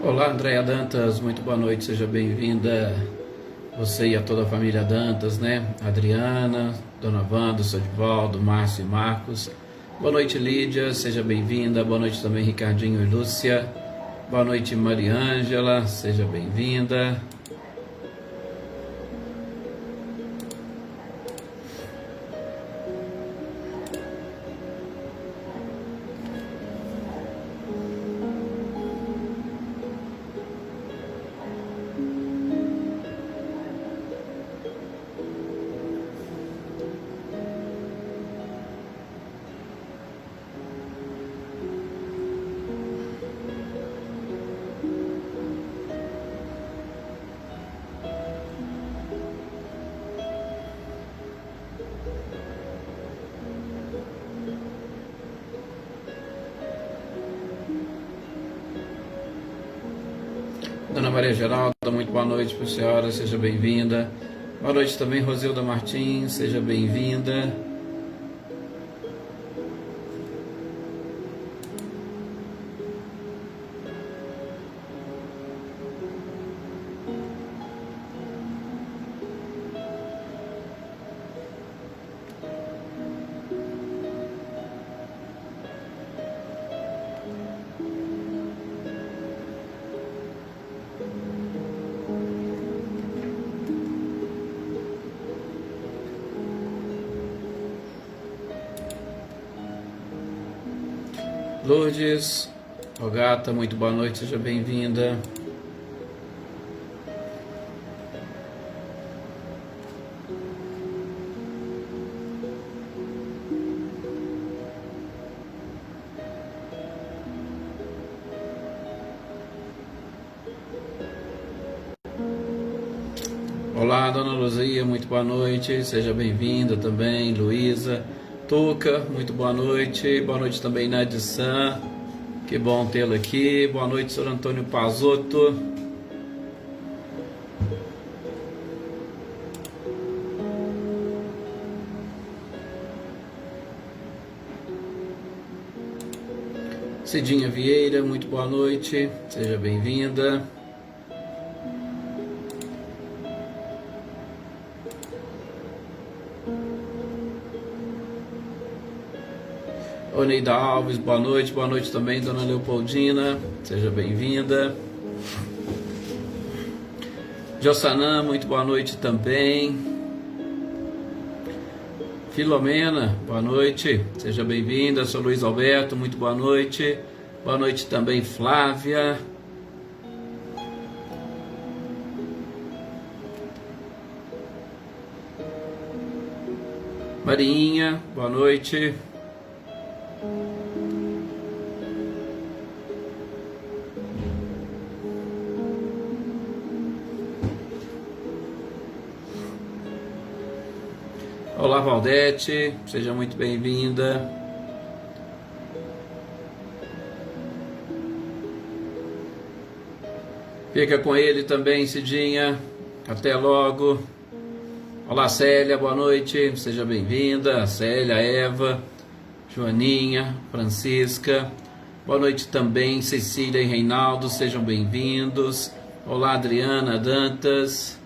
Olá, Andréia Dantas, muito boa noite, seja bem-vinda, você e a toda a família Dantas, né? Adriana, Dona Wanda, Sodivaldo, Márcio e Marcos. Boa noite, Lídia, seja bem-vinda. Boa noite também, Ricardinho e Lúcia. Boa noite, Mariângela, seja bem-vinda. Dona Maria Geralda, muito boa noite para a senhora, seja bem-vinda. Boa noite também, Rosilda Martins, seja bem-vinda. Lourdes, Ogata, muito boa noite, seja bem-vinda. Olá, Dona Luzia, muito boa noite, seja bem-vinda também. Luísa, Tuca, muito boa noite também, Nadia San, que bom tê-lo aqui. Boa noite, Sr. Antônio Pazotto. Cidinha Vieira, muito boa noite, seja bem-vinda. Oneida Alves, boa noite também, Dona Leopoldina, seja bem-vinda. Jossanã, muito boa noite também. Filomena, boa noite, seja bem-vinda. Sou Luiz Alberto, muito boa noite também, Flávia. Marinha, boa noite. Olá, Valdete, seja muito bem-vinda. Fica com ele também, Cidinha. Até logo. Olá, Célia, boa noite, seja bem-vinda. Célia, Eva, Joaninha, Francisca. Boa noite também, Cecília e Reinaldo, sejam bem-vindos. Olá, Adriana Dantas.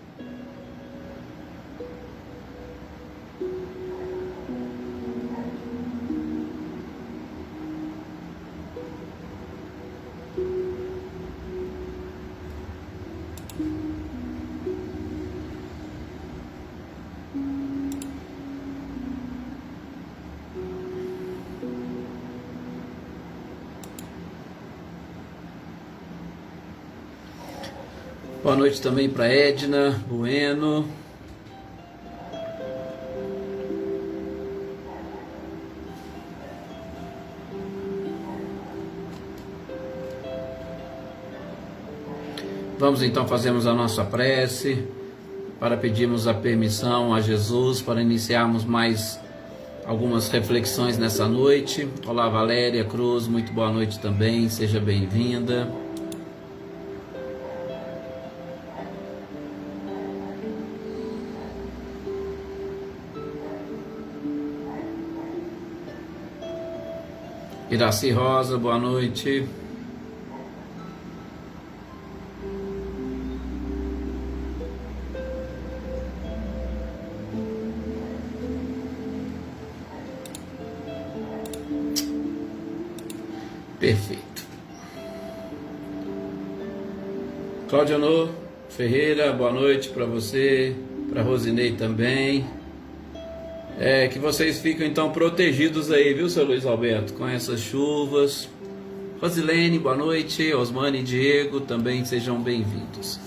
Boa noite também para Edna Bueno. Vamos então fazermos a nossa prece para pedirmos a permissão a Jesus para iniciarmos mais algumas reflexões nessa noite. Olá, Valéria Cruz, muito boa noite também, seja bem-vinda. Iraci Rosa, boa noite. Perfeito. Claudiano Ferreira, boa noite para você, para Rosinei também. Que vocês ficam então protegidos aí, viu, seu Luiz Alberto, com essas chuvas. Rosilene, boa noite. Osmane e Diego também sejam bem-vindos.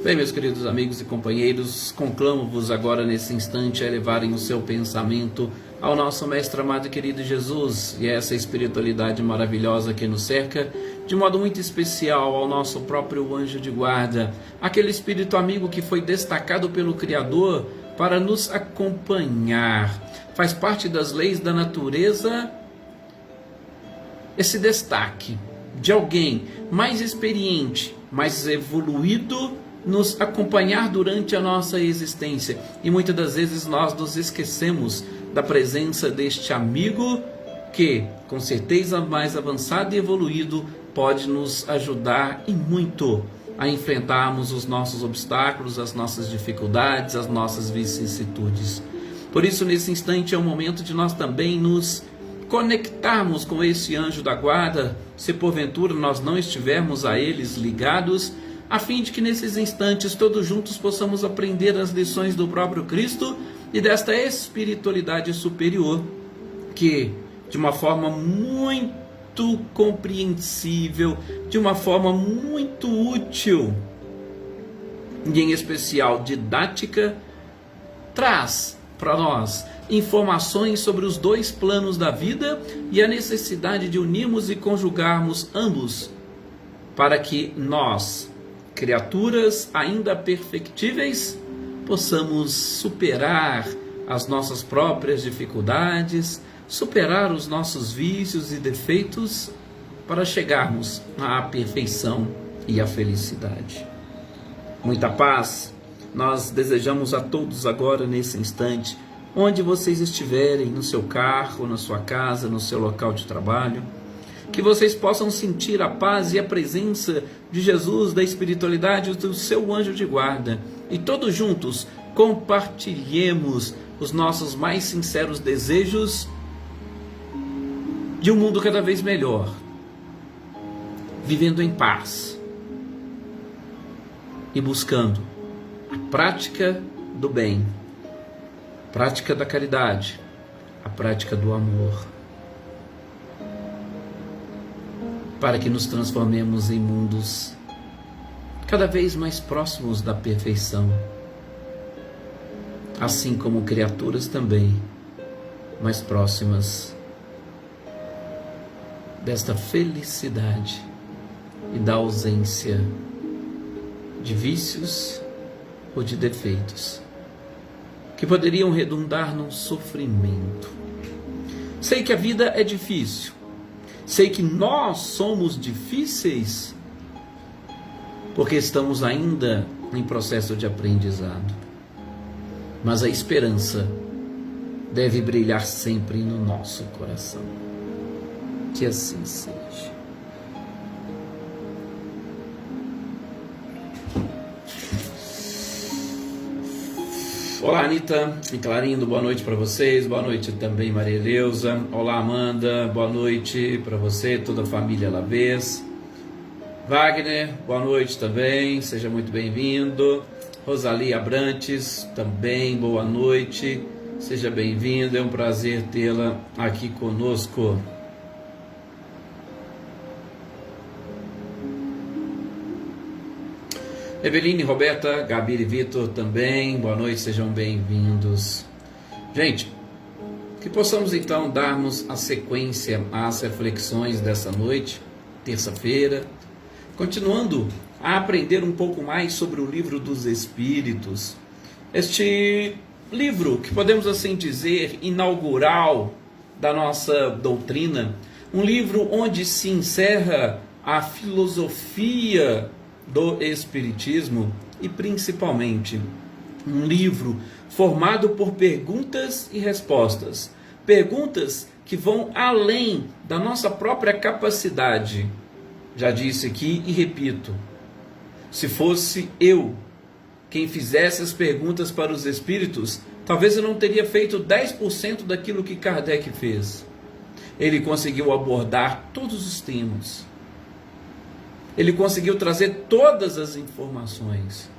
Bem, meus queridos amigos e companheiros, conclamo-vos agora nesse instante a elevarem o seu pensamento ao nosso Mestre amado e querido Jesus e essa espiritualidade maravilhosa que nos cerca, de modo muito especial ao nosso próprio anjo de guarda, aquele espírito amigo que foi destacado pelo Criador para nos acompanhar. Faz parte das leis da natureza esse destaque de alguém mais experiente, mais evoluído, nos acompanhar durante a nossa existência. E muitas das vezes nós nos esquecemos da presença deste amigo que, com certeza mais avançado e evoluído, pode nos ajudar e muito a enfrentarmos os nossos obstáculos, as nossas dificuldades, as nossas vicissitudes. Por isso, nesse instante é o momento de nós também nos conectarmos com esse anjo da guarda, se porventura nós não estivermos a eles ligados, a fim de que nesses instantes todos juntos possamos aprender as lições do próprio Cristo e desta espiritualidade superior que, de uma forma muito compreensível, de uma forma muito útil e em especial didática, traz para nós informações sobre os dois planos da vida e a necessidade de unirmos e conjugarmos ambos para que nós, criaturas ainda perfectíveis, possamos superar as nossas próprias dificuldades, superar os nossos vícios e defeitos para chegarmos à perfeição e à felicidade. Muita paz nós desejamos a todos agora nesse instante, onde vocês estiverem, no seu carro, na sua casa, no seu local de trabalho, que vocês possam sentir a paz e a presença de Jesus, da espiritualidade, do seu anjo de guarda. E todos juntos compartilhemos os nossos mais sinceros desejos de um mundo cada vez melhor, vivendo em paz e buscando a prática do bem, a prática da caridade, a prática do amor, para que nos transformemos em mundos cada vez mais próximos da perfeição, assim como criaturas também mais próximas desta felicidade e da ausência de vícios ou de defeitos que poderiam redundar num sofrimento. Sei que a vida é difícil, sei que nós somos difíceis porque estamos ainda em processo de aprendizado, mas a esperança deve brilhar sempre no nosso coração. Que assim seja. Olá, Anitta e Clarindo, boa noite para vocês. Boa noite também, Maria Eleusa. Olá, Amanda, boa noite para você, toda a família Lavês. Wagner, boa noite também, seja muito bem-vindo. Rosalie Abrantes, também boa noite, seja bem-vinda, é um prazer tê-la aqui conosco. Eveline, Roberta, Gabi e Vitor também, boa noite, sejam bem-vindos. Gente, que possamos então darmos a sequência às reflexões dessa noite, terça-feira, continuando a aprender um pouco mais sobre o Livro dos Espíritos. Este livro, que podemos assim dizer, inaugural da nossa doutrina, um livro onde se encerra a filosofia do Espiritismo e principalmente um livro formado por perguntas e respostas, perguntas que vão além da nossa própria capacidade. Já disse aqui e repito, se fosse eu quem fizesse as perguntas para os espíritos, talvez eu não teria feito 10% daquilo que Kardec fez. ele conseguiu abordar todos os temas. Ele conseguiu trazer todas as informações.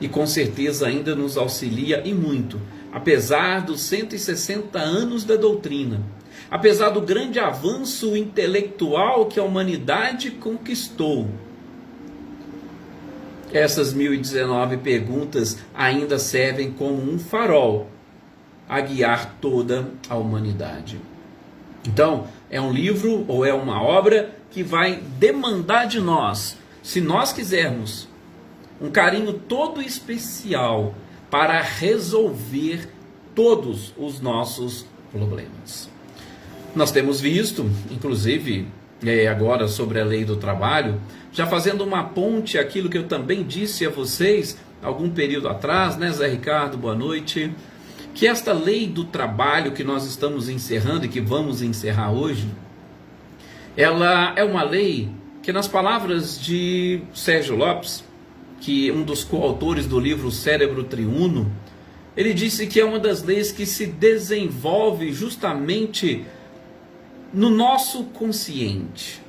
E com certeza ainda nos auxilia e muito, apesar dos 160 anos da doutrina, apesar do grande avanço intelectual que a humanidade conquistou. Essas 1019 perguntas ainda servem como um farol a guiar toda a humanidade. Então, é um livro ou é uma obra que vai demandar de nós, se nós quisermos, um carinho todo especial para resolver todos os nossos problemas. Nós temos visto, inclusive, agora sobre a lei do trabalho, já fazendo uma ponte àquilo que eu também disse a vocês algum período atrás, né, Zé Ricardo, boa noite, que esta lei do trabalho que nós estamos encerrando e que vamos encerrar hoje, ela é uma lei que, nas palavras de Sérgio Lopes, que é um dos coautores do livro Cérebro Triuno, ele disse que é uma das leis que se desenvolve justamente no nosso consciente,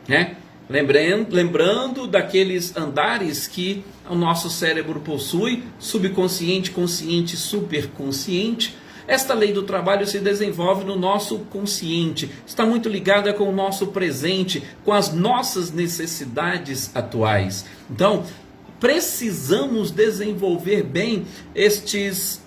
né? Lembrando daqueles andares que o nosso cérebro possui, subconsciente, consciente, superconsciente. Esta lei do trabalho se desenvolve no nosso consciente, está muito ligada com o nosso presente, com as nossas necessidades atuais. Então, precisamos desenvolver bem estes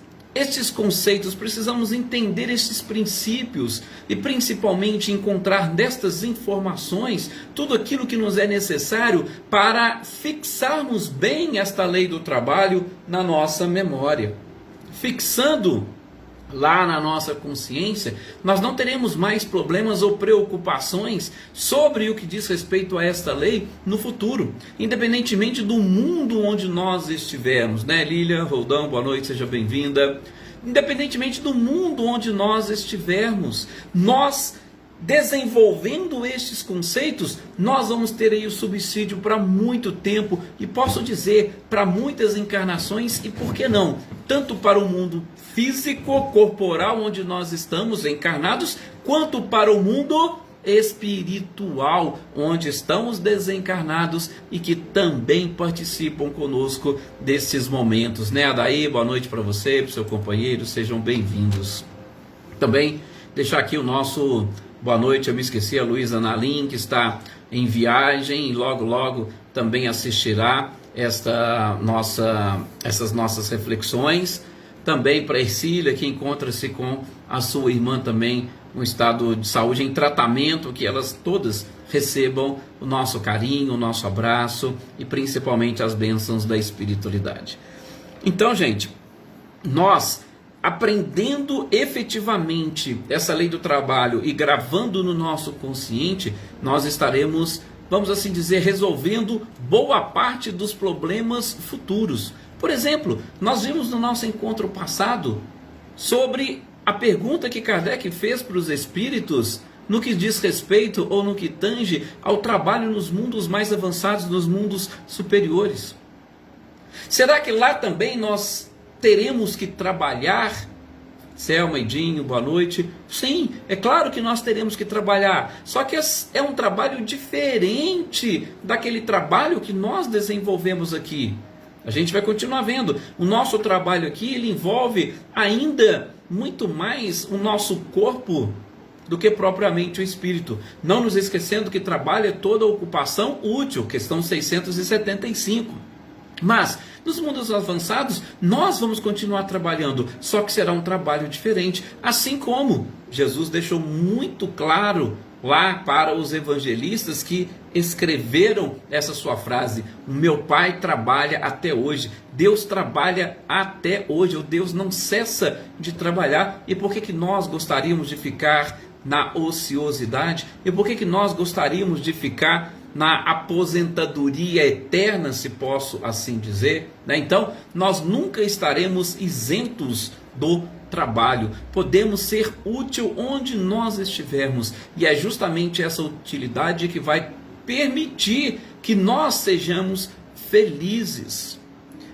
conceitos, precisamos entender estes princípios e principalmente encontrar nestas informações tudo aquilo que nos é necessário para fixarmos bem esta lei do trabalho na nossa memória. Fixando lá na nossa consciência, nós não teremos mais problemas ou preocupações sobre o que diz respeito a esta lei no futuro, independentemente do mundo onde nós estivermos, né? Lília, Roldão, boa noite, seja bem-vinda. Independentemente do mundo onde nós estivermos, nós desenvolvendo estes conceitos, nós vamos ter aí o subsídio para muito tempo e posso dizer, para muitas encarnações e por que não, tanto para o mundo físico, corporal, onde nós estamos encarnados, quanto para o mundo espiritual, onde estamos desencarnados e que também participam conosco desses momentos, né? Adaí, boa noite para você, para o seu companheiro, sejam bem-vindos. Também deixar aqui o nosso boa noite, eu me esqueci, a Luísa Nalim, que está em viagem e logo também assistirá essas nossas reflexões. Também para a Ercília, que encontra-se com a sua irmã também no estado de saúde, em tratamento, que elas todas recebam o nosso carinho, o nosso abraço e principalmente as bênçãos da espiritualidade. Então, gente, nós aprendendo efetivamente essa lei do trabalho e gravando no nosso consciente, nós estaremos, vamos assim dizer, resolvendo boa parte dos problemas futuros. Por exemplo, nós vimos no nosso encontro passado sobre a pergunta que Kardec fez para os espíritos no que diz respeito ou no que tange ao trabalho nos mundos mais avançados, nos mundos superiores. Será que lá também nós teremos que trabalhar? Selma e Dinho, boa noite. Sim, é claro que nós teremos que trabalhar, só que é um trabalho diferente daquele trabalho que nós desenvolvemos aqui. A gente vai continuar vendo. O nosso trabalho aqui, ele envolve ainda muito mais o nosso corpo do que propriamente o espírito. Não nos esquecendo que trabalho é toda ocupação útil, questão 675. Mas, nos mundos avançados, nós vamos continuar trabalhando, só que será um trabalho diferente. Assim como Jesus deixou muito claro lá para os evangelistas que escreveram essa sua frase: o meu Pai trabalha até hoje. Deus trabalha até hoje, o Deus não cessa de trabalhar. E por que nós gostaríamos de ficar na ociosidade? E por que nós gostaríamos de ficar na aposentadoria eterna, se posso assim dizer, né? Então, nós nunca estaremos isentos do trabalho. Podemos ser útil onde nós estivermos. E é justamente essa utilidade que vai permitir que nós sejamos felizes.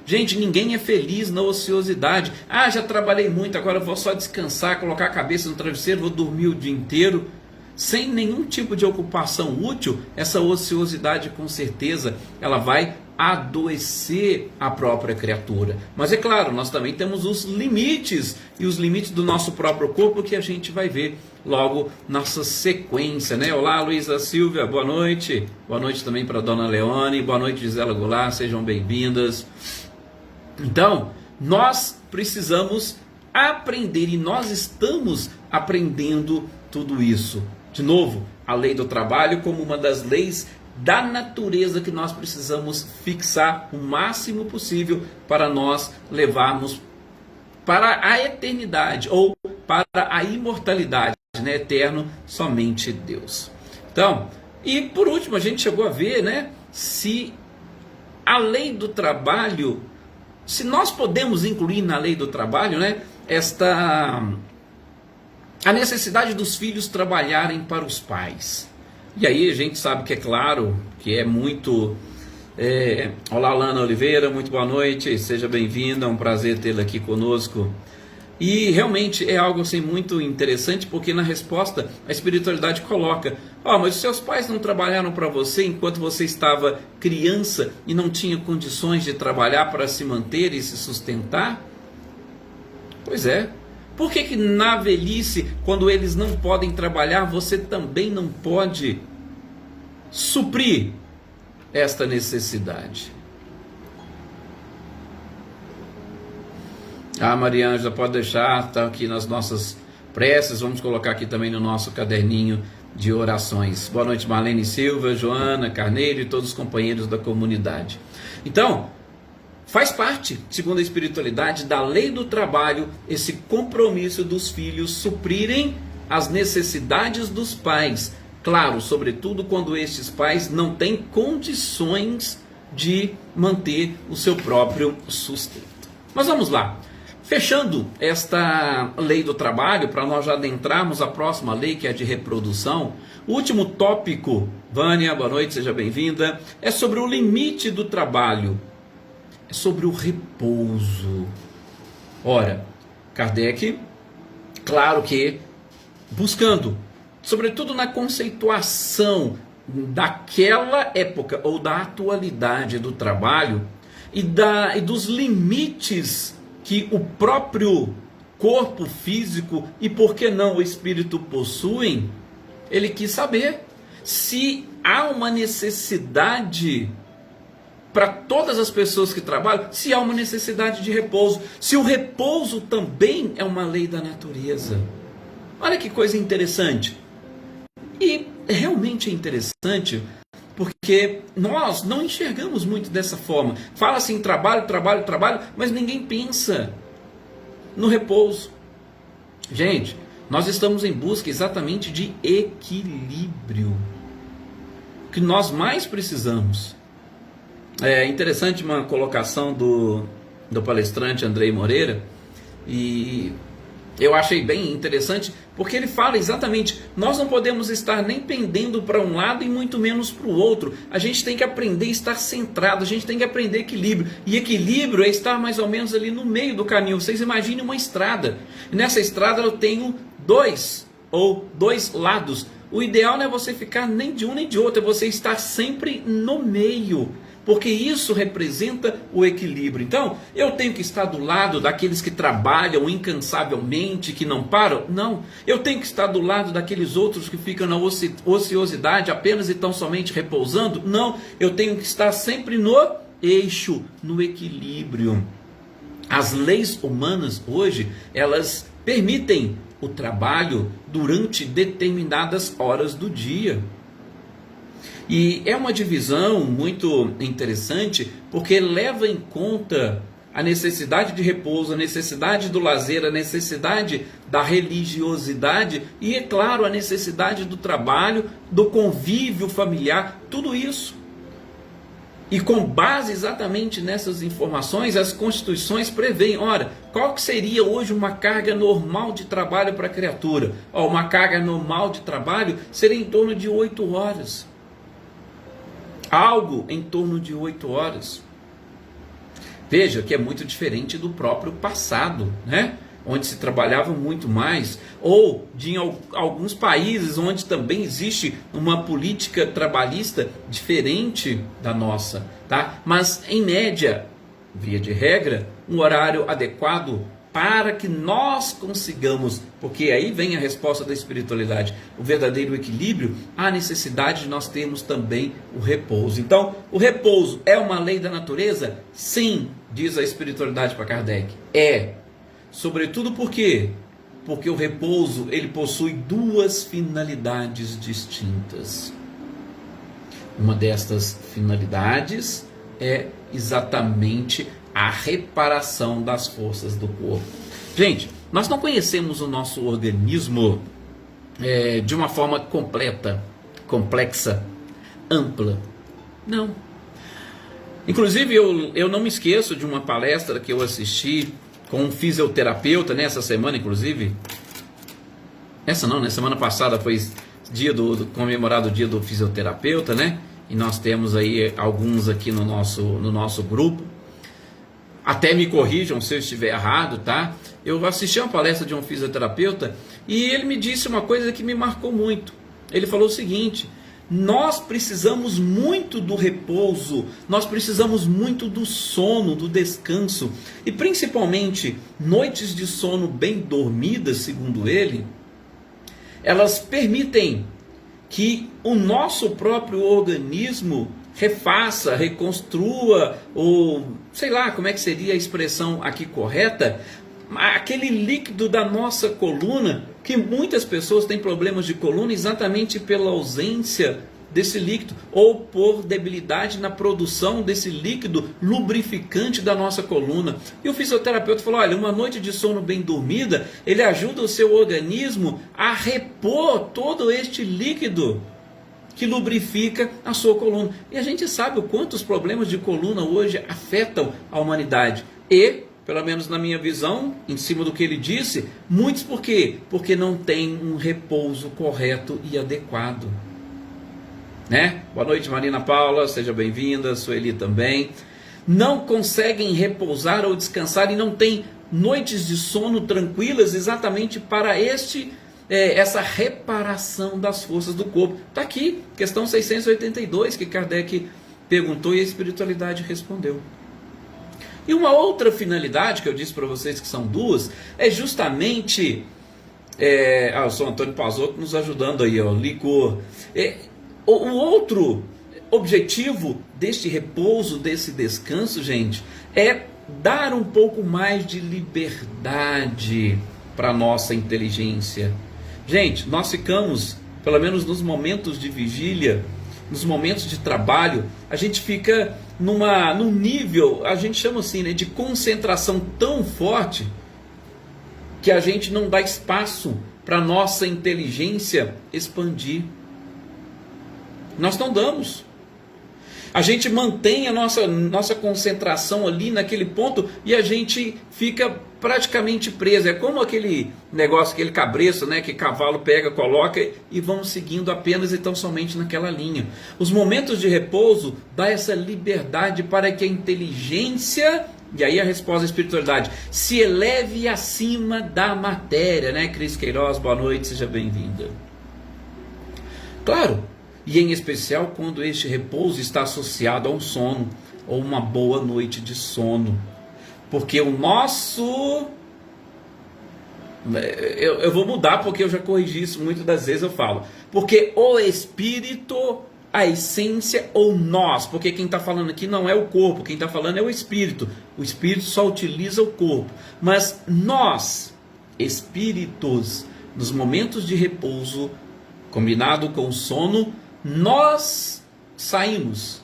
Gente, ninguém é feliz na ociosidade. Ah, já trabalhei muito, agora vou só descansar, colocar a cabeça no travesseiro, vou dormir o dia inteiro. Sem nenhum tipo de ocupação útil, essa ociosidade com certeza ela vai adoecer a própria criatura. Mas é claro, nós também temos os limites, e os limites do nosso próprio corpo que a gente vai ver logo nessa sequência, né? Olá, Luísa Silvia, boa noite. Boa noite também para a Dona Leone, boa noite, Gisela Goulart, sejam bem-vindas. Então, nós precisamos aprender, e nós estamos aprendendo tudo isso. De novo, a lei do trabalho como uma das leis da natureza que nós precisamos fixar o máximo possível para nós levarmos para a eternidade ou para a imortalidade, né? Eterno somente Deus. Então, e por último, a gente chegou a ver, né, se a lei do trabalho, se nós podemos incluir na lei do trabalho, né, a necessidade dos filhos trabalharem para os pais. E aí a gente sabe que é claro, que é muito... Olá, Lana Oliveira, muito boa noite, seja bem-vinda, é um prazer tê-la aqui conosco. E realmente é algo assim muito interessante, porque na resposta a espiritualidade coloca: mas os seus pais não trabalharam para você enquanto você estava criança e não tinha condições de trabalhar para se manter e se sustentar? Pois é. Por que na velhice, quando eles não podem trabalhar, você também não pode suprir esta necessidade? Maria Ângela, pode deixar, está aqui nas nossas preces, vamos colocar aqui também no nosso caderninho de orações. Boa noite, Marlene Silva, Joana Carneiro e todos os companheiros da comunidade. Então, faz parte, segundo a espiritualidade, da lei do trabalho, esse compromisso dos filhos suprirem as necessidades dos pais. Claro, sobretudo quando estes pais não têm condições de manter o seu próprio sustento. Mas vamos lá. Fechando esta lei do trabalho, para nós já adentrarmos a próxima lei, que é a de reprodução, o último tópico, Vânia, boa noite, seja bem-vinda, é sobre o limite do trabalho. Sobre o repouso. Ora, Kardec, claro que buscando, sobretudo na conceituação daquela época ou da atualidade do trabalho e dos limites que o próprio corpo físico e, por que não, o espírito possuem, ele quis saber se há uma necessidade para todas as pessoas que trabalham, se há uma necessidade de repouso, se o repouso também é uma lei da natureza. Olha que coisa interessante. E realmente é interessante porque nós não enxergamos muito dessa forma. Fala-se em trabalho, trabalho, trabalho, mas ninguém pensa no repouso. Gente, nós estamos em busca exatamente de equilíbrio. O que nós mais precisamos. É interessante uma colocação do palestrante Andrei Moreira, e eu achei bem interessante, porque ele fala exatamente, nós não podemos estar nem pendendo para um lado e muito menos para o outro. A gente tem que aprender a estar centrado, a gente tem que aprender equilíbrio, e equilíbrio é estar mais ou menos ali no meio do caminho. Vocês imaginem uma estrada, e nessa estrada eu tenho dois lados. O ideal não é você ficar nem de um nem de outro, é você estar sempre no meio, porque isso representa o equilíbrio. Então, eu tenho que estar do lado daqueles que trabalham incansavelmente, que não param? Não. Eu tenho que estar do lado daqueles outros que ficam na ociosidade apenas e tão somente repousando? Não. Eu tenho que estar sempre no eixo, no equilíbrio. As leis humanas hoje, elas permitem o trabalho durante determinadas horas do dia. E é uma divisão muito interessante, porque leva em conta a necessidade de repouso, a necessidade do lazer, a necessidade da religiosidade e, é claro, a necessidade do trabalho, do convívio familiar, tudo isso. E com base exatamente nessas informações, as constituições prevêem, ora, qual que seria hoje uma carga normal de trabalho para a criatura? Uma carga normal de trabalho seria em torno de 8 horas. Algo em torno de 8 horas. Veja que é muito diferente do próprio passado, né? Onde se trabalhava muito mais, ou de alguns países onde também existe uma política trabalhista diferente da nossa, tá? Mas em média, via de regra, um horário adequado para que nós consigamos, porque aí vem a resposta da espiritualidade, o verdadeiro equilíbrio, a necessidade de nós termos também o repouso. Então, o repouso é uma lei da natureza? Sim, diz a espiritualidade para Kardec. É. Sobretudo por quê? Porque o repouso, ele possui duas finalidades distintas. Uma destas finalidades é exatamente a reparação das forças do corpo. Gente, nós não conhecemos o nosso organismo de uma forma completa, complexa, ampla. Não. Inclusive, eu não me esqueço de uma palestra que eu assisti com um fisioterapeuta, nessa semana, inclusive. Essa não, né? Semana passada foi comemorado o dia do fisioterapeuta, né? E nós temos aí alguns aqui no nosso grupo. Até me corrijam se eu estiver errado, tá? Eu assisti a uma palestra de um fisioterapeuta e ele me disse uma coisa que me marcou muito. Ele falou o seguinte: nós precisamos muito do repouso, nós precisamos muito do sono, do descanso, e principalmente noites de sono bem dormidas, segundo ele, elas permitem que o nosso próprio organismo refaça, reconstrua, ou sei lá como é que seria a expressão aqui correta, aquele líquido da nossa coluna, que muitas pessoas têm problemas de coluna exatamente pela ausência desse líquido, ou por debilidade na produção desse líquido lubrificante da nossa coluna. E o fisioterapeuta falou: olha, uma noite de sono bem dormida, ele ajuda o seu organismo a repor todo este líquido que lubrifica a sua coluna. E a gente sabe o quanto os problemas de coluna hoje afetam a humanidade. E, pelo menos na minha visão, em cima do que ele disse, muitos por quê? Porque não tem um repouso correto e adequado. Né? Boa noite, Marina Paula, seja bem-vinda, Sueli também. Não conseguem repousar ou descansar e não tem noites de sono tranquilas exatamente para essa reparação das forças do corpo. Está aqui, questão 682, que Kardec perguntou e a espiritualidade respondeu. E uma outra finalidade que eu disse para vocês que são duas, é justamente o São Antônio Pazotto nos ajudando aí, ó, licor. O outro objetivo deste repouso, desse descanso, gente, é dar um pouco mais de liberdade para a nossa inteligência. Gente, nós ficamos, pelo menos nos momentos de vigília, nos momentos de trabalho, a gente fica num nível, a gente chama assim, né, de concentração tão forte, que a gente não dá espaço para a nossa inteligência expandir. Nós não damos. A gente mantém a nossa concentração ali naquele ponto e a gente fica praticamente preso. É como aquele negócio, aquele cabresto, né, que cavalo pega, coloca e vão seguindo apenas e tão somente naquela linha. Os momentos de repouso dá essa liberdade para que a inteligência, e aí a resposta da espiritualidade, se eleve acima da matéria, né? Cris Queiroz, boa noite, seja bem-vinda. Claro, e em especial quando este repouso está associado a um sono, ou uma boa noite de sono. Porque o nosso... Eu vou mudar porque eu já corrigi isso muitas das vezes, eu falo. Porque o espírito, a essência, ou nós, porque quem está falando aqui não é o corpo, quem está falando é o espírito. O espírito só utiliza o corpo. Mas nós, espíritos, nos momentos de repouso, combinado com o sono, nós saímos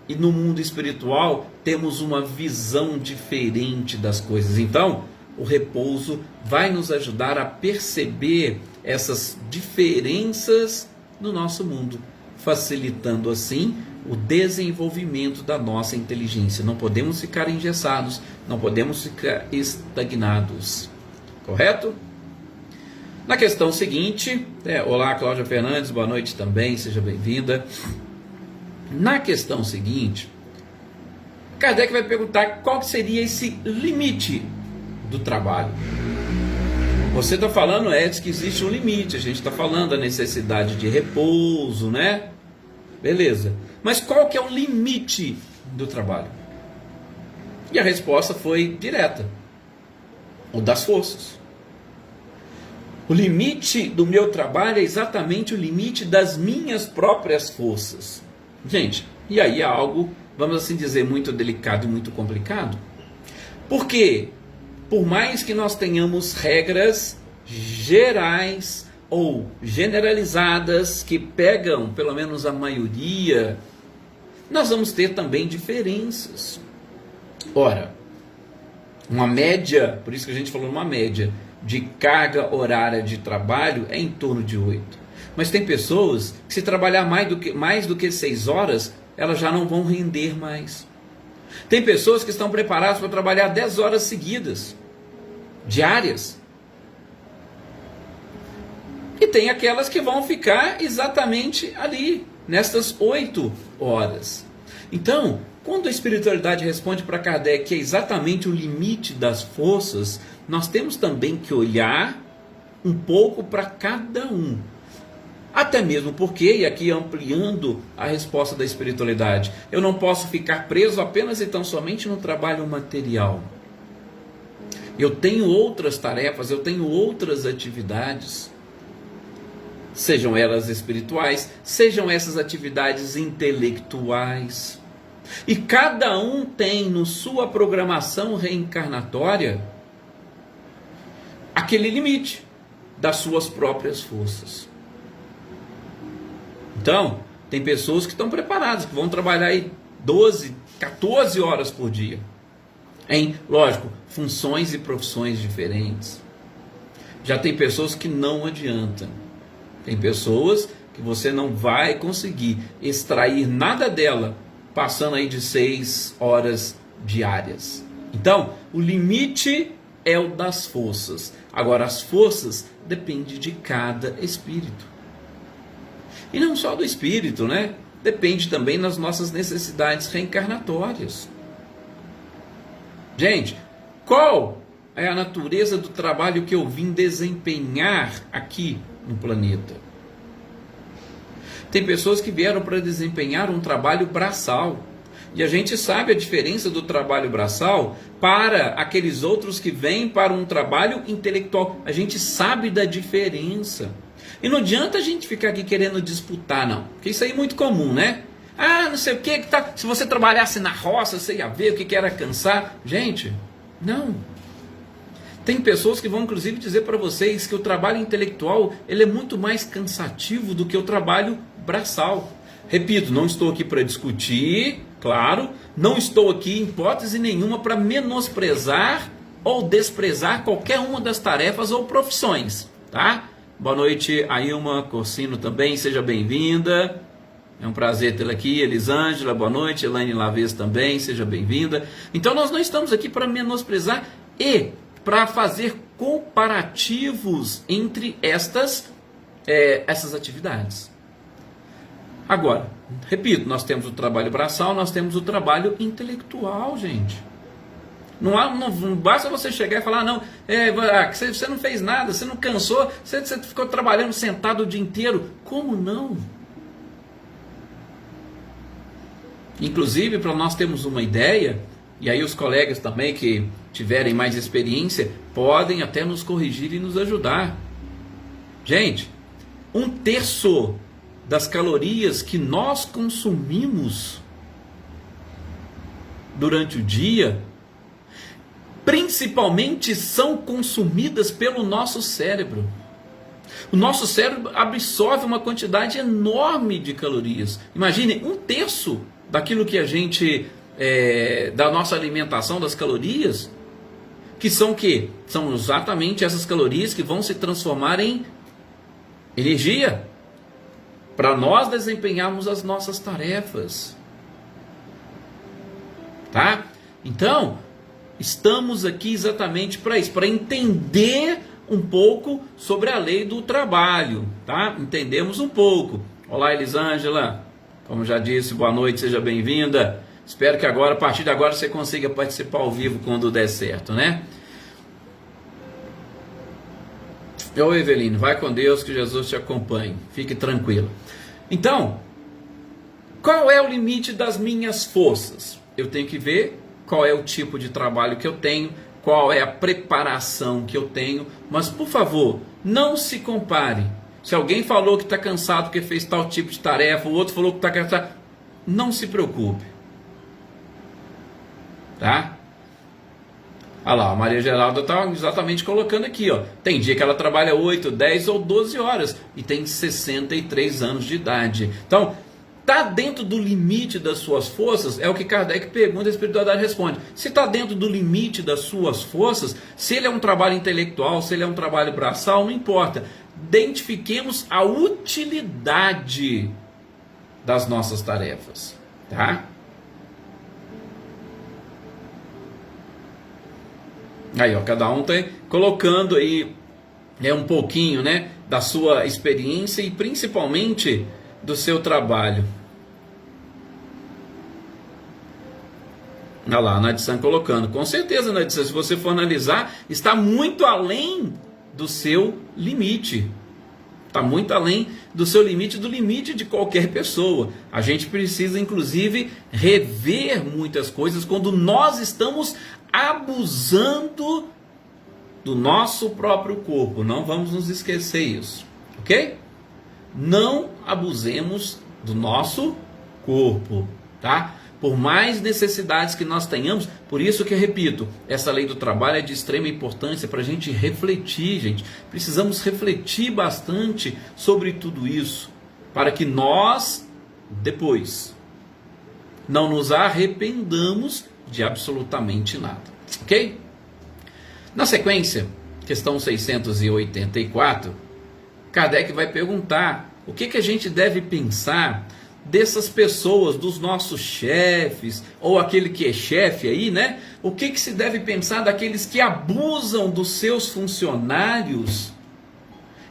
e no mundo espiritual temos uma visão diferente das coisas. Então, o repouso vai nos ajudar a perceber essas diferenças no nosso mundo, facilitando assim o desenvolvimento da nossa inteligência. Não podemos ficar engessados, não podemos ficar estagnados. Correto? Na questão seguinte, olá Cláudia Fernandes, boa noite também, seja bem-vinda. Na questão seguinte, Kardec vai perguntar qual seria esse limite do trabalho. Você está falando, Edson, que existe um limite. A gente está falando da necessidade de repouso, né? Beleza. Mas qual que é o limite do trabalho? E a resposta foi direta. O das forças. O limite do meu trabalho é exatamente o limite das minhas próprias forças. Gente, e aí é algo, vamos assim dizer, muito delicado e muito complicado. Porque, por mais que nós tenhamos regras gerais ou generalizadas que pegam pelo menos a maioria, nós vamos ter também diferenças. Ora, uma média, por isso que a gente falou uma média, de carga horária de trabalho é em torno de 8. Mas tem pessoas que se trabalhar mais do que 6 horas, elas já não vão render mais. Tem pessoas que estão preparadas para trabalhar 10 horas seguidas, diárias. E tem aquelas que vão ficar exatamente ali, nestas 8 horas. Então, quando a espiritualidade responde para Kardec que é exatamente o limite das forças, nós temos também que olhar um pouco para cada um. Até mesmo porque, e aqui ampliando a resposta da espiritualidade, eu não posso ficar preso apenas e tão somente no trabalho material. Eu tenho outras tarefas, eu tenho outras atividades, sejam elas espirituais, sejam essas atividades intelectuais. E cada um tem no sua programação reencarnatória aquele limite das suas próprias forças. Então, tem pessoas que estão preparadas, que vão trabalhar aí 12, 14 horas por dia. Em, lógico, funções e profissões diferentes. Já tem pessoas que não adiantam. Tem pessoas que você não vai conseguir extrair nada dela passando aí de 6 horas diárias. Então, o limite é o das forças. Agora, as forças dependem de cada espírito. E não só do espírito, né? Depende também das nossas necessidades reencarnatórias. Gente, qual é a natureza do trabalho que eu vim desempenhar aqui no planeta? Tem pessoas que vieram para desempenhar um trabalho braçal. E a gente sabe a diferença do trabalho braçal para aqueles outros que vêm para um trabalho intelectual. A gente sabe da diferença. E não adianta a gente ficar aqui querendo disputar, não. Porque isso aí é muito comum, né? Ah, não sei o que, tá. Se você trabalhasse na roça, você ia ver o que era cansar. Gente, não. Tem pessoas que vão inclusive dizer para vocês que o trabalho intelectual ele é muito mais cansativo do que o trabalho braçal. Repito, não estou aqui para discutir, claro, não estou aqui em hipótese nenhuma para menosprezar ou desprezar qualquer uma das tarefas ou profissões, tá? Boa noite, Ailma Corsino também, seja bem-vinda. É um prazer tê-la aqui. Elisângela, boa noite. Elaine Lavez também, seja bem-vinda. Então nós não estamos aqui para menosprezar e para fazer comparativos entre essas atividades. Agora, repito, nós temos o trabalho braçal, nós temos o trabalho intelectual, gente. Não basta você chegar e falar, não, você não fez nada, você não cansou, você ficou trabalhando sentado o dia inteiro. Como não? Inclusive, para nós termos uma ideia, e aí os colegas também que tiverem mais experiência, podem até nos corrigir e nos ajudar. Gente, 1/3 das calorias que nós consumimos durante o dia, principalmente são consumidas pelo nosso cérebro. O nosso cérebro absorve uma quantidade enorme de calorias. Imagine, 1/3 daquilo que a gente, da nossa alimentação, das calorias, que são o quê? São exatamente essas calorias que vão se transformar em energia, para nós desempenharmos as nossas tarefas. Tá? Então, estamos aqui exatamente para isso, para entender um pouco sobre a lei do trabalho, tá? Entendemos um pouco. Olá, Elisângela, como já disse, boa noite, seja bem-vinda. Espero que agora, a partir de agora, você consiga participar ao vivo quando der certo, né? Ô Eveline, vai com Deus, que Jesus te acompanhe. Fique tranquilo. Então, qual é o limite das minhas forças? Eu tenho que ver qual é o tipo de trabalho que eu tenho, qual é a preparação que eu tenho, mas por favor, não se compare. Se alguém falou que está cansado porque fez tal tipo de tarefa, o outro falou que está cansado, não se preocupe. Tá? Olha lá, a Maria Geralda está exatamente colocando aqui, ó. Tem dia que ela trabalha 8, 10 ou 12 horas e tem 63 anos de idade. Então, está dentro do limite das suas forças? É o que Kardec pergunta e a espiritualidade responde. Se está dentro do limite das suas forças, se ele é um trabalho intelectual, se ele é um trabalho braçal, não importa. Identifiquemos a utilidade das nossas tarefas, tá? Aí, ó, cada um está colocando aí um pouquinho, né, da sua experiência e principalmente do seu trabalho. Olha lá, a Nadissan colocando. Com certeza, Nadissan, se você for analisar, está muito além do seu limite. Está muito além do seu limite, do limite de qualquer pessoa. A gente precisa, inclusive, rever muitas coisas quando nós estamos abusando do nosso próprio corpo. Não vamos nos esquecer isso, ok? Não abusemos do nosso corpo, tá? Por mais necessidades que nós tenhamos, por isso que eu repito, essa lei do trabalho é de extrema importância para a gente refletir, gente. Precisamos refletir bastante sobre tudo isso, para que nós, depois, não nos arrependamos de absolutamente nada, ok? Na sequência, questão 684, Kardec vai perguntar o que a gente deve pensar dessas pessoas, dos nossos chefes, ou aquele que é chefe aí, né? O que se deve pensar daqueles que abusam dos seus funcionários,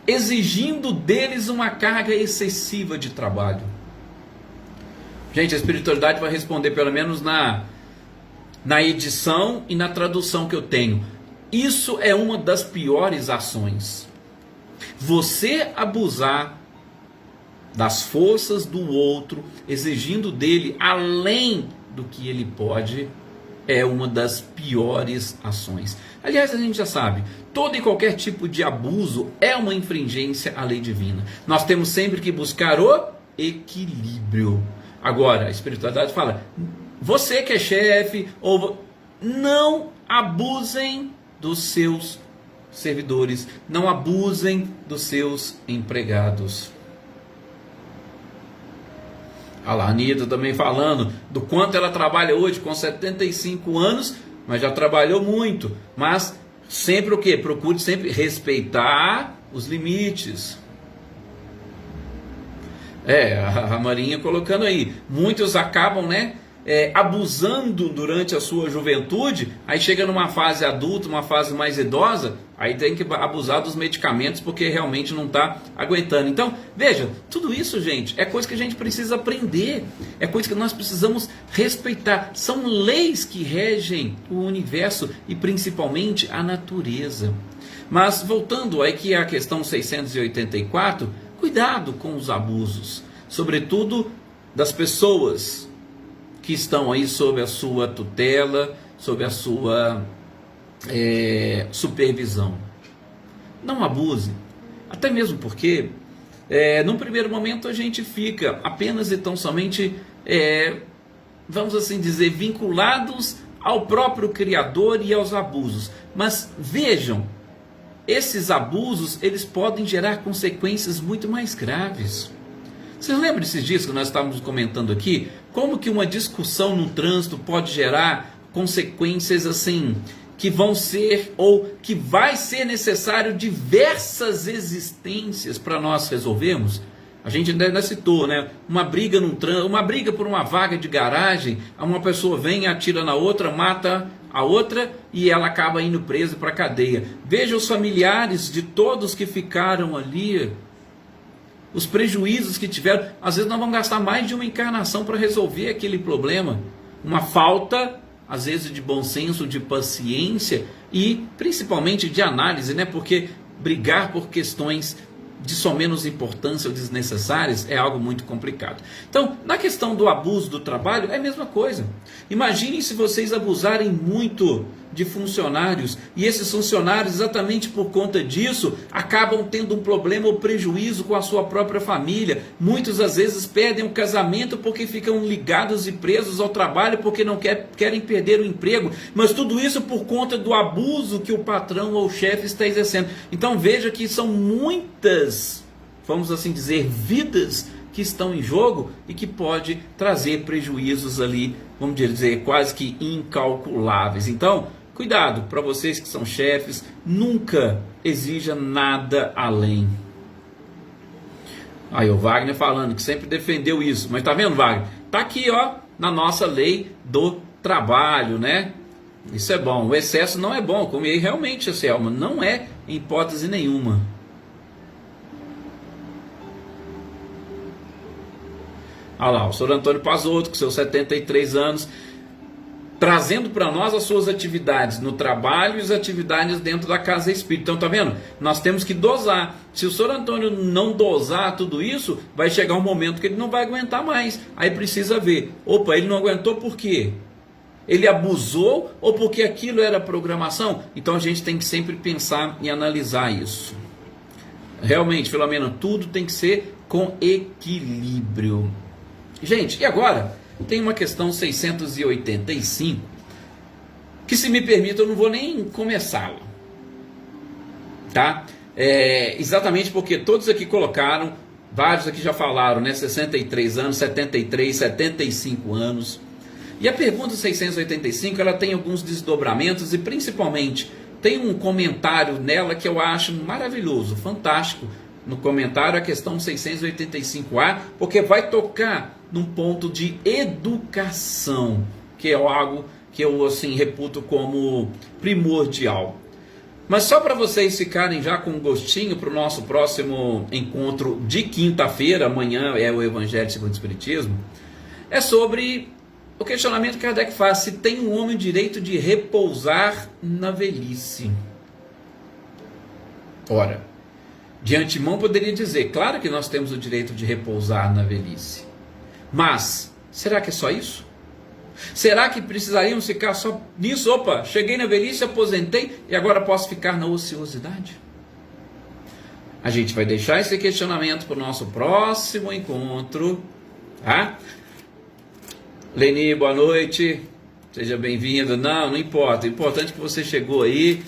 exigindo deles uma carga excessiva de trabalho? Gente, a espiritualidade vai responder, pelo menos na edição e na tradução que eu tenho. Isso é uma das piores ações. Você abusar das forças do outro, exigindo dele além do que ele pode, é uma das piores ações. Aliás, a gente já sabe, todo e qualquer tipo de abuso é uma infringência à lei divina. Nós temos sempre que buscar o equilíbrio. Agora, a espiritualidade fala, você que é chefe, não abusem dos seus servidores, não abusem dos seus empregados. Olha lá, a Anitta também falando do quanto ela trabalha hoje com 75 anos, mas já trabalhou muito. Mas sempre o quê? Procure sempre respeitar os limites. A Marinha colocando aí. Muitos acabam, abusando durante a sua juventude, aí chega numa fase adulta, uma fase mais idosa, aí tem que abusar dos medicamentos porque realmente não está aguentando. Então, veja, tudo isso, gente, é coisa que a gente precisa aprender, é coisa que nós precisamos respeitar. São leis que regem o universo e principalmente a natureza. Mas voltando aqui à questão 684, cuidado com os abusos, sobretudo das pessoas que estão aí sob a sua tutela, sob a sua supervisão. Não abuse, até mesmo porque, num primeiro momento, a gente fica apenas e tão somente, vamos assim dizer, vinculados ao próprio Criador e aos abusos. Mas vejam, esses abusos, eles podem gerar consequências muito mais graves. Vocês lembram desses dias que nós estávamos comentando aqui? Como que uma discussão no trânsito pode gerar consequências assim, que vão ser, ou que vai ser necessário diversas existências para nós resolvermos? A gente ainda citou, uma briga no trânsito, uma briga por uma vaga de garagem, uma pessoa vem, atira na outra, mata a outra e ela acaba indo presa para a cadeia. Veja os familiares de todos que ficaram ali, os prejuízos que tiveram. Às vezes nós vamos gastar mais de uma encarnação para resolver aquele problema. uma falta, às vezes, de bom senso, de paciência e principalmente de análise, né? Porque brigar por questões de só menos importância ou desnecessárias é algo muito complicado. Então, na questão do abuso do trabalho, é a mesma coisa. Imaginem se vocês abusarem muito de funcionários e esses funcionários, exatamente por conta disso, acabam tendo um problema ou prejuízo com a sua própria família. Muitos, às vezes, perdem o casamento porque ficam ligados e presos ao trabalho porque não querem perder o emprego. Mas tudo isso por conta do abuso que o patrão ou o chefe está exercendo. Então, veja que são muitas, vamos assim dizer, vidas que estão em jogo e que pode trazer prejuízos ali, vamos dizer, quase que incalculáveis. Então, cuidado para vocês que são chefes, nunca exija nada além. Aí o Wagner falando que sempre defendeu isso, mas tá vendo, Wagner? Tá aqui, ó, na nossa lei do trabalho, né? Isso é bom. O excesso não é bom, como aí realmente, Selma, não é em hipótese nenhuma. Olha lá, o senhor Antônio Pazotto, com seus 73 anos, trazendo para nós as suas atividades no trabalho e as atividades dentro da casa espírita. Então, tá vendo? Nós temos que dosar. Se o senhor Antônio não dosar tudo isso, vai chegar um momento que ele não vai aguentar mais. Aí precisa ver. Opa, ele não aguentou por quê? Ele abusou ou porque aquilo era programação? Então a gente tem que sempre pensar e analisar isso. Realmente, Filomena, tudo tem que ser com equilíbrio. Gente, e agora? Tem uma questão 685, que, se me permite, eu não vou nem começá-la. Tá? Exatamente porque todos aqui colocaram, vários aqui já falaram, né? 63 anos, 73, 75 anos. E a pergunta 685, ela tem alguns desdobramentos e principalmente tem um comentário nela que eu acho maravilhoso, fantástico. No comentário a questão 685A, porque vai tocar num ponto de educação, que é algo que eu assim reputo como primordial. Mas só para vocês ficarem já com um gostinho para o nosso próximo encontro de quinta-feira, amanhã é o Evangelho segundo o Espiritismo, é sobre o questionamento que Kardec faz: se tem um homem o direito de repousar na velhice. Ora, de antemão poderia dizer, claro que nós temos o direito de repousar na velhice. Mas, será que é só isso? Será que precisaríamos ficar só nisso? Opa, cheguei na velhice, aposentei e agora posso ficar na ociosidade? A gente vai deixar esse questionamento para o nosso próximo encontro, tá? Leni, boa noite, seja bem-vindo. Não importa, o importante é que você chegou aí,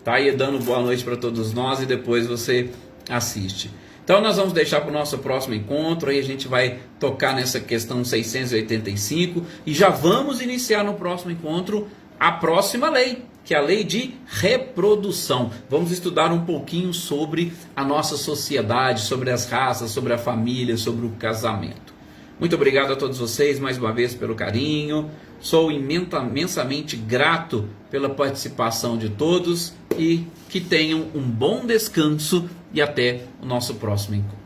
tá aí dando boa noite para todos nós e depois você assiste. Então nós vamos deixar para o nosso próximo encontro, aí a gente vai tocar nessa questão 685 e já vamos iniciar no próximo encontro a próxima lei, que é a lei de reprodução. Vamos estudar um pouquinho sobre a nossa sociedade, sobre as raças, sobre a família, sobre o casamento. Muito obrigado a todos vocês mais uma vez pelo carinho, sou imensamente grato pela participação de todos e que tenham um bom descanso e até o nosso próximo encontro.